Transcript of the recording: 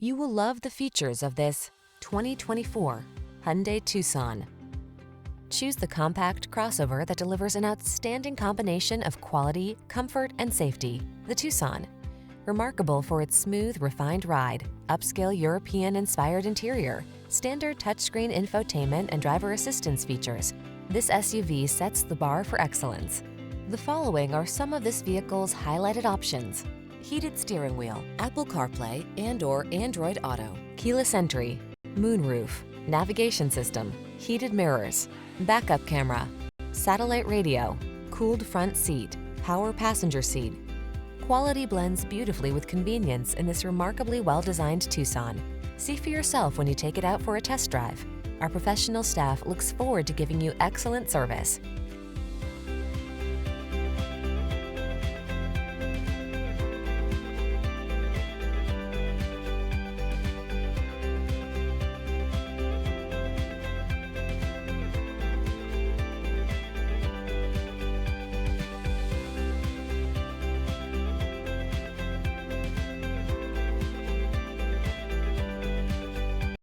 You will love the features of this 2024 Hyundai Tucson. Choose the compact crossover that delivers an outstanding combination of quality, comfort, and safety. The Tucson. Remarkable for its smooth, refined ride, upscale European-inspired interior, standard touchscreen infotainment and driver assistance features, this SUV sets the bar for excellence. The following are some of this vehicle's highlighted options: heated steering wheel, Apple CarPlay and/or Android Auto, keyless entry, moonroof, navigation system, heated mirrors, backup camera, satellite radio, cooled front seat, power passenger seat. Quality blends beautifully with convenience in this remarkably well-designed Tucson. See for yourself when you take it out for a test drive. Our professional staff looks forward to giving you excellent service.